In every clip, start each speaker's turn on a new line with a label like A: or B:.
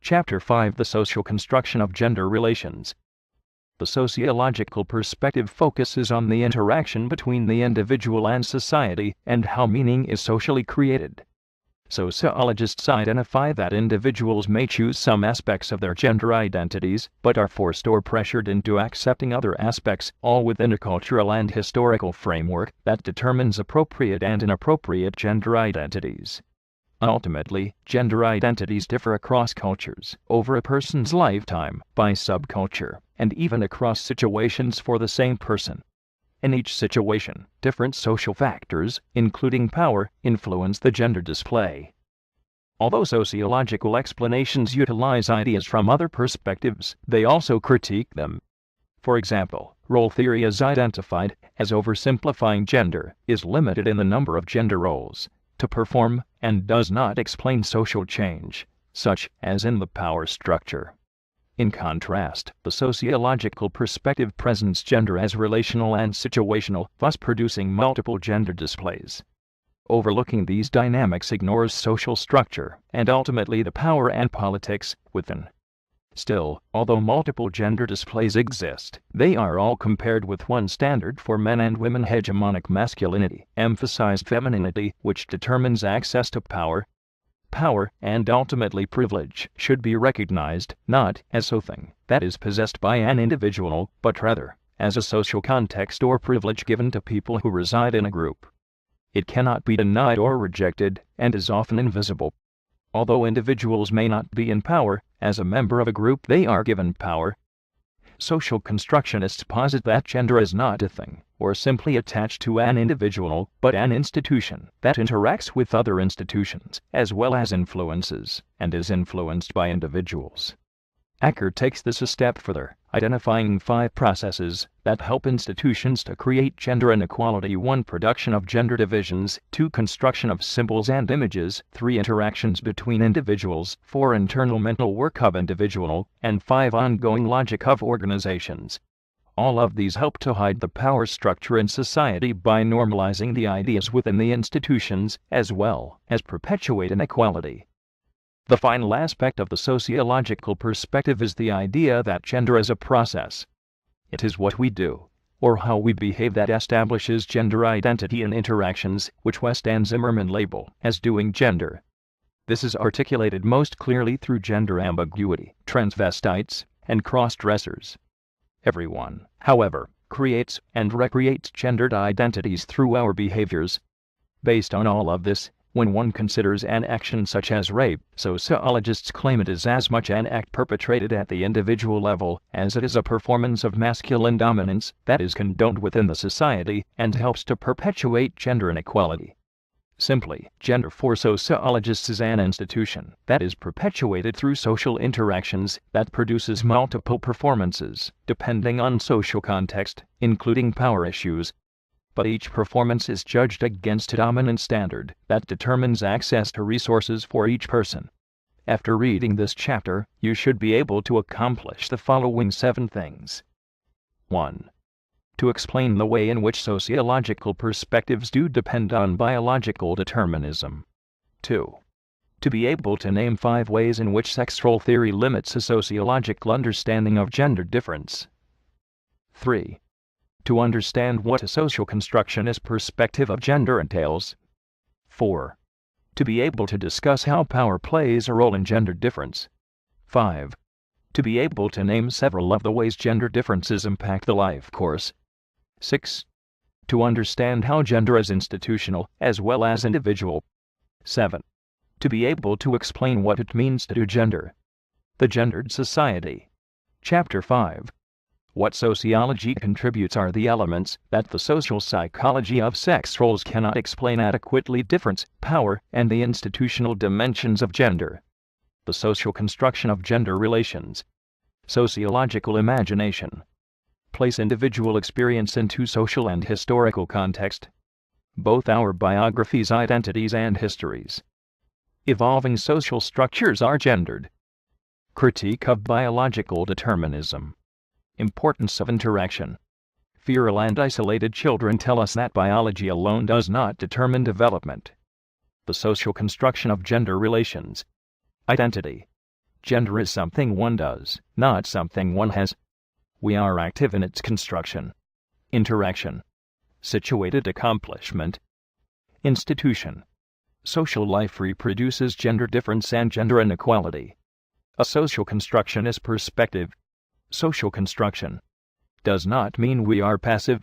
A: Chapter 5: The Social Construction of Gender Relations. The sociological perspective focuses on the interaction between the individual and society, and how meaning is socially created. Sociologists identify that individuals may choose some aspects of their gender identities, but are forced or pressured into accepting other aspects, all within a cultural and historical framework that determines appropriate and inappropriate gender identities. Ultimately, gender identities differ across cultures, over a person's lifetime, by subculture, and even across situations for the same person. In each situation, different social factors, including power, influence the gender display. Although sociological explanations utilize ideas from other perspectives, they also critique them. For example, role theory is identified as oversimplifying gender, is limited in the number of gender roles to perform, and does not explain social change, such as in the power structure. In contrast, the sociological perspective presents gender as relational and situational, thus producing multiple gender displays. Overlooking these dynamics ignores social structure, and ultimately the power and politics within. Still, although multiple gender displays exist, they are all compared with one standard for men and women. Hegemonic masculinity, emphasized femininity, which determines access to power, and ultimately privilege, should be recognized not as something that is possessed by an individual, but rather as a social context or privilege given to people who reside in a group. It cannot be denied or rejected, and is often invisible. Although individuals may not be in power, as a member of a group they are given power. Social constructionists posit that gender is not a thing, or simply attached to an individual, but an institution that interacts with other institutions, as well as influences, and is influenced by individuals. Acker takes this a step further, identifying 5 processes that help institutions to create gender inequality: 1. Production of gender divisions, 2. Construction of symbols and images, 3. Interactions between individuals, 4. Internal mental work of individual, and 5. Ongoing logic of organizations. All of these help to hide the power structure in society by normalizing the ideas within the institutions, as well as perpetuate inequality. The final aspect of the sociological perspective is the idea that gender is a process. It is what we do, or how we behave, that establishes gender identity in interactions, which West and Zimmerman label as doing gender. This is articulated most clearly through gender ambiguity, transvestites, and cross-dressers. Everyone, however, creates and recreates gendered identities through our behaviors. Based on all of this, when one considers an action such as rape, sociologists claim it is as much an act perpetrated at the individual level as it is a performance of masculine dominance that is condoned within the society and helps to perpetuate gender inequality. Simply, gender for sociologists is an institution that is perpetuated through social interactions that produces multiple performances, depending on social context, including power issues. But each performance is judged against a dominant standard that determines access to resources for each person. After reading this chapter, you should be able to accomplish the following 7 things. 1. To explain the way in which sociological perspectives do depend on biological determinism. 2. To be able to name 5 ways in which sex role theory limits a sociological understanding of gender difference. 3. To understand what a social constructionist perspective of gender entails. 4. To be able to discuss how power plays a role in gender difference. 5. To be able to name several of the ways gender differences impact the life course. 6. To understand how gender is institutional as well as individual. 7. To be able to explain what it means to do gender. The gendered society. Chapter 5. What sociology contributes are the elements that the social psychology of sex roles cannot explain adequately: difference, power, and the institutional dimensions of gender. The social construction of gender relations. Sociological imagination. Place individual experience into social and historical context. Both our biographies, identities, and histories. Evolving social structures are gendered. Critique of biological determinism. Importance of interaction. Feral and isolated children tell us that biology alone does not determine development. The social construction of gender relations. Identity. Gender is something one does, not something one has. We are active in its construction, interaction, situated accomplishment, institution. Social life reproduces gender difference and gender inequality. A social construction is perspective. Social construction does not mean we are passive.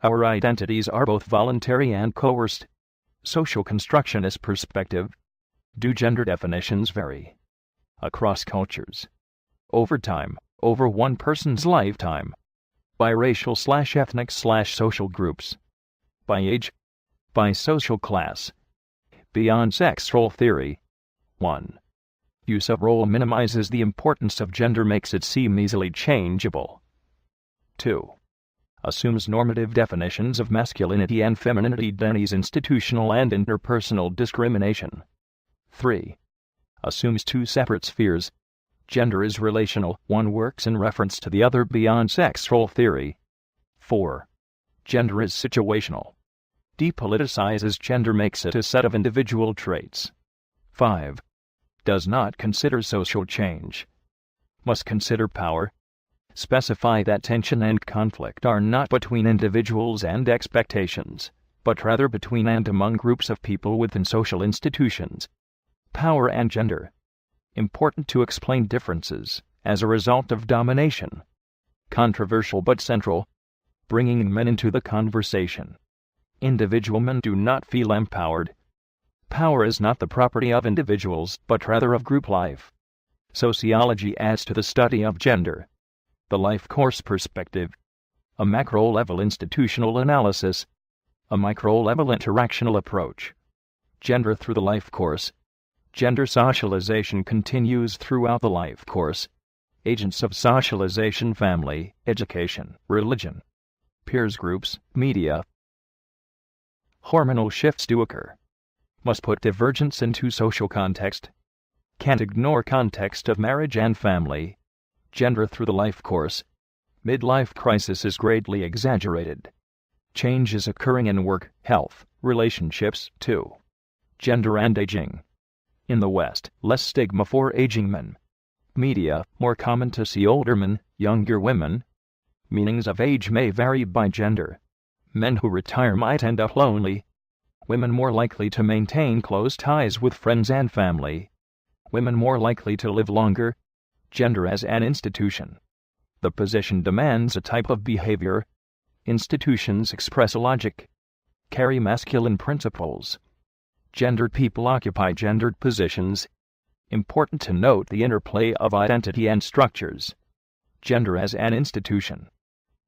A: Our identities are both voluntary and coerced. Social construction is perspective. Do gender definitions vary across cultures, over time, over one person's lifetime, by racial/ethnic/social groups, by age, by social class, beyond sex role theory? 1. Use of role minimizes the importance of gender, makes it seem easily changeable. 2. Assumes normative definitions of masculinity and femininity, denies institutional and interpersonal discrimination. 3. Assumes two separate spheres. Gender is relational, one works in reference to the other beyond sex role theory. 4. Gender is situational. Depoliticizes gender, makes it a set of individual traits. 5. Does not consider social change. Must consider power. Specify that tension and conflict are not between individuals and expectations, but rather between and among groups of people within social institutions. Power and gender. Important to explain differences as a result of domination. Controversial but central. Bringing men into the conversation. Individual men do not feel empowered. Power is not the property of individuals, but rather of group life. Sociology adds to the study of gender. The life course perspective. A macro-level institutional analysis. A micro-level interactional approach. Gender through the life course. Gender socialization continues throughout the life course. Agents of socialization: family, education, religion, peers groups, media. Hormonal shifts do occur. Must put divergence into social context. Can't ignore context of marriage and family. Gender through the life course. Midlife crisis is greatly exaggerated. Change is occurring in work, health, relationships, too. Gender and aging. In the West, less stigma for aging men. Media, more common to see older men, younger women. Meanings of age may vary by gender. Men who retire might end up lonely. Women more likely to maintain close ties with friends and family. Women more likely to live longer. Gender as an institution. The position demands a type of behavior. Institutions express a logic. Carry masculine principles. Gendered people occupy gendered positions. Important to note the interplay of identity and structures. Gender as an institution.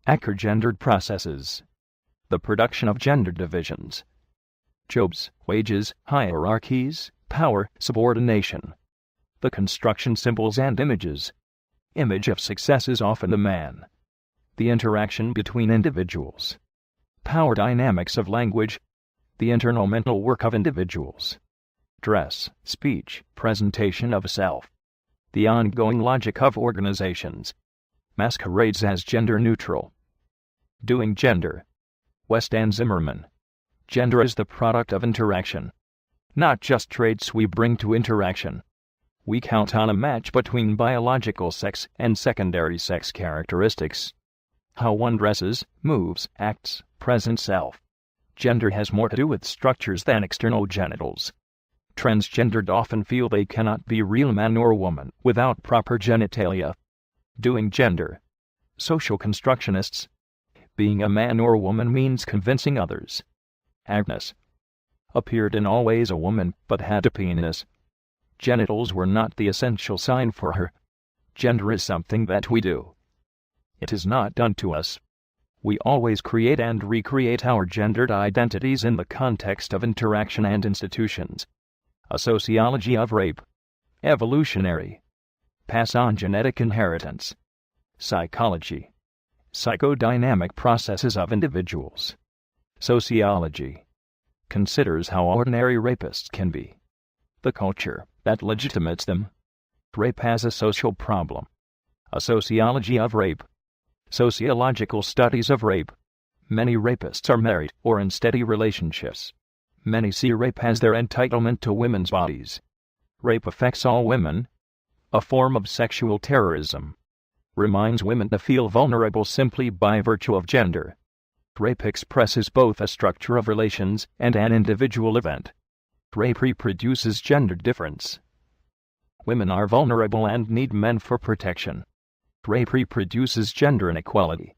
A: Occur gendered processes. The production of gender divisions. Jobs, wages, hierarchies, power, subordination. The construction symbols and images. Image of success is often the man. The interaction between individuals. Power dynamics of language. The internal mental work of individuals. Dress, speech, presentation of self. The ongoing logic of organizations. Masquerades as gender neutral. Doing gender. West and Zimmerman. Gender is the product of interaction. Not just traits we bring to interaction. We count on a match between biological sex and secondary sex characteristics. How one dresses, moves, acts, present self. Gender has more to do with structures than external genitals. Transgendered often feel they cannot be real man or woman without proper genitalia. Doing gender. Social constructionists. Being a man or woman means convincing others. Agnes. Appeared in Always a Woman, but had a penis. Genitals were not the essential sign for her. Gender is something that we do. It is not done to us. We always create and recreate our gendered identities in the context of interaction and institutions. A sociology of rape. Evolutionary. Pass on genetic inheritance. Psychology. Psychodynamic processes of individuals. Sociology. Considers how ordinary rapists can be. The culture that legitimates them. Rape as a social problem. A sociology of rape. Sociological studies of rape. Many rapists are married or in steady relationships. Many see rape as their entitlement to women's bodies. Rape affects all women. a form of sexual terrorism, reminds women to feel vulnerable simply by virtue of gender. Rape expresses both a structure of relations and an individual event. Rape reproduces gender difference. Women are vulnerable and need men for protection. Rape reproduces gender inequality.